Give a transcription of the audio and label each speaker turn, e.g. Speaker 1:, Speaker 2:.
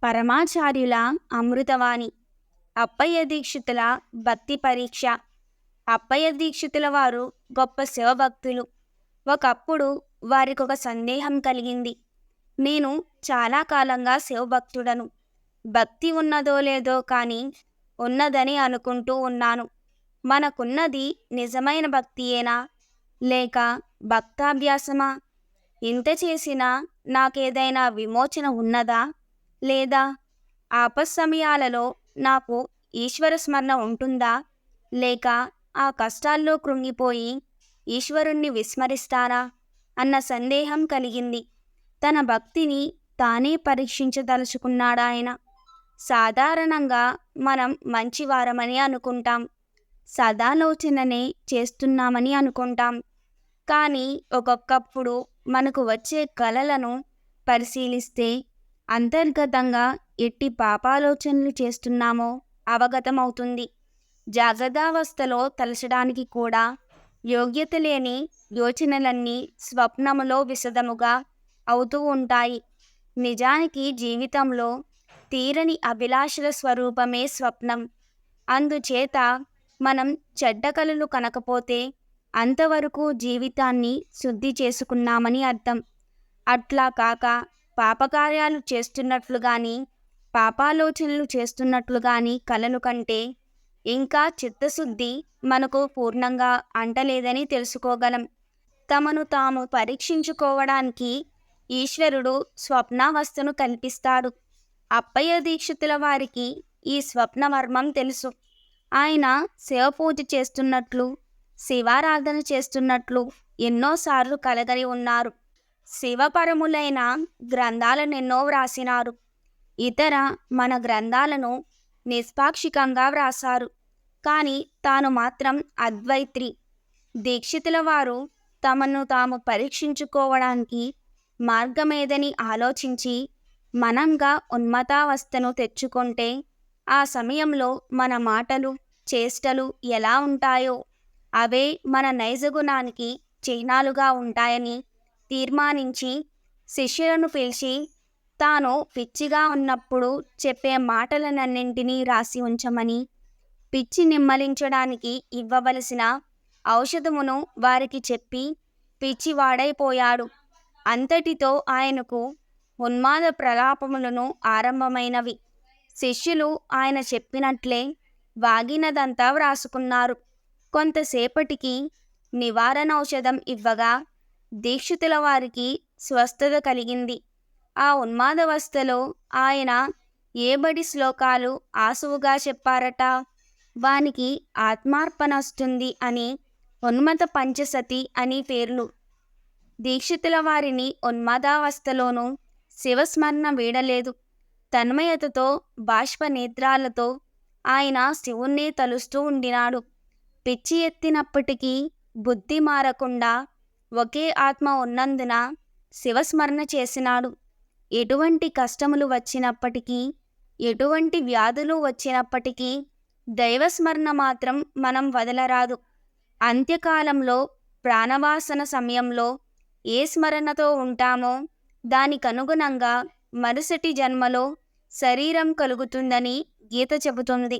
Speaker 1: పరమాచార్యుల అమృతవాణి. అప్పయ్య దీక్షితుల భక్తి పరీక్ష. అప్పయ్య దీక్షితుల వారు గొప్ప శివభక్తులు. ఒకప్పుడు వారికొక సందేహం కలిగింది. నేను చాలా కాలంగా శివభక్తుడను. భక్తి ఉన్నదో లేదో కానీ ఉన్నదని అనుకుంటూ ఉన్నాను. మనకున్నది నిజమైన భక్తియేనా లేక భక్తాభ్యాసమా? ఇంత చేసినా నాకేదైనా విమోచన ఉన్నదా లేదా? ఆపత్సమయాలలో నాకు ఈశ్వర స్మరణ ఉంటుందా లేక ఆ కష్టాల్లో కృంగిపోయి ఈశ్వరుణ్ణి విస్మరిస్తారా అన్న సందేహం కలిగింది. తన భక్తిని తానే పరీక్షించదలుచుకున్నాడాయన. సాధారణంగా మనం మంచివారమని అనుకుంటాం, సదాలోచననే చేస్తున్నామని అనుకుంటాం. కానీ ఒక్కొక్కప్పుడు మనకు వచ్చే కలలను పరిశీలిస్తే అంతర్గతంగా ఎట్టి పాపాలోచనలు చేస్తున్నామో అవగతమవుతుంది. జాగ్రత్తావస్థలో తలచడానికి కూడా యోగ్యత లేని యోచనలన్నీ స్వప్నములో విశదముగా అవుతూ ఉంటాయి. నిజానికి జీవితంలో తీరని అభిలాషల స్వరూపమే స్వప్నం. అందుచేత మనం చెడ్డ కలలు కనకపోతే అంతవరకు జీవితాన్ని శుద్ధి చేసుకున్నామని అర్థం. అట్లా కాక పాపకార్యాలు చేస్తున్నట్లు కానీ పాపాలోచనలు చేస్తున్నట్లు కానీ కలలు కంటే ఇంకా చిత్తశుద్ధి మనకు పూర్ణంగా అంటలేదని తెలుసుకోగలం. తమను తాము పరీక్షించుకోవడానికి ఈశ్వరుడు స్వప్నావస్థను కల్పిస్తాడు. అప్పయ్య దీక్షితుల వారికి ఈ స్వప్నమర్మం తెలుసు. ఆయన శివపూజ చేస్తున్నట్లు శివారాధన చేస్తున్నట్లు ఎన్నోసార్లు కలగని ఉన్నారు. శివపరములైన గ్రంథాలనెన్నో వ్రాసినారు. ఇతర మన గ్రంథాలను నిష్పాక్షికంగా వ్రాసారు. కానీ తాను మాత్రం అద్వైత్రి. దీక్షితుల వారు తమను తాము పరీక్షించుకోవడానికి మార్గమేదని ఆలోచించి మనంగా ఉన్మత్తావస్థను తెచ్చుకుంటే ఆ సమయంలో మన మాటలు చేష్టలు ఎలా ఉంటాయో అవే మన నైజగుణానికి చిహ్నాలుగా ఉంటాయని తీర్మానించి శిష్యులను పిలిచి తాను పిచ్చిగా ఉన్నప్పుడు చెప్పే మాటలనన్నింటినీ రాసి ఉంచమని, పిచ్చి నిమ్మలించడానికి ఇవ్వవలసిన ఔషధమును వారికి చెప్పి పిచ్చివాడైపోయాడు. అంతటితో ఆయనకు ఉన్మాద ప్రలాపములను ఆరంభమైనవి. శిష్యులు ఆయన చెప్పినట్లే వాగినదంతా వ్రాసుకున్నారు. కొంతసేపటికి నివారణౌషధం ఇవ్వగా దీక్షితుల వారికి స్వస్థత కలిగింది. ఆ ఉన్మాదవస్థలో ఆయన ఏ బడి శ్లోకాలు ఆసువుగా చెప్పారట. వానికి ఆత్మార్పణొస్తుంది అని ఉన్మత పంచసతి అని పేర్లు. దీక్షితుల వారిని ఉన్మాదావస్థలోనూ శివస్మరణ వీడలేదు. తన్మయతతో బాష్ప నేత్రాలతో ఆయన శివుణ్ణే తలుస్తూ ఉండినాడు. పిచ్చి ఎత్తినప్పటికీ బుద్ధి మారకుండా ఒకే ఆత్మ ఉన్నందున శివస్మరణ చేసినాడు. ఎటువంటి కష్టములు వచ్చినప్పటికీ ఎటువంటి వ్యాధులు వచ్చినప్పటికీ దైవస్మరణ మాత్రం మనం వదలరాదు. అంత్యకాలంలో ప్రాణవాసన సమయంలో ఏ స్మరణతో ఉంటామో దానికనుగుణంగా మరుసటి జన్మలో శరీరం కలుగుతుందని గీత చెబుతుంది.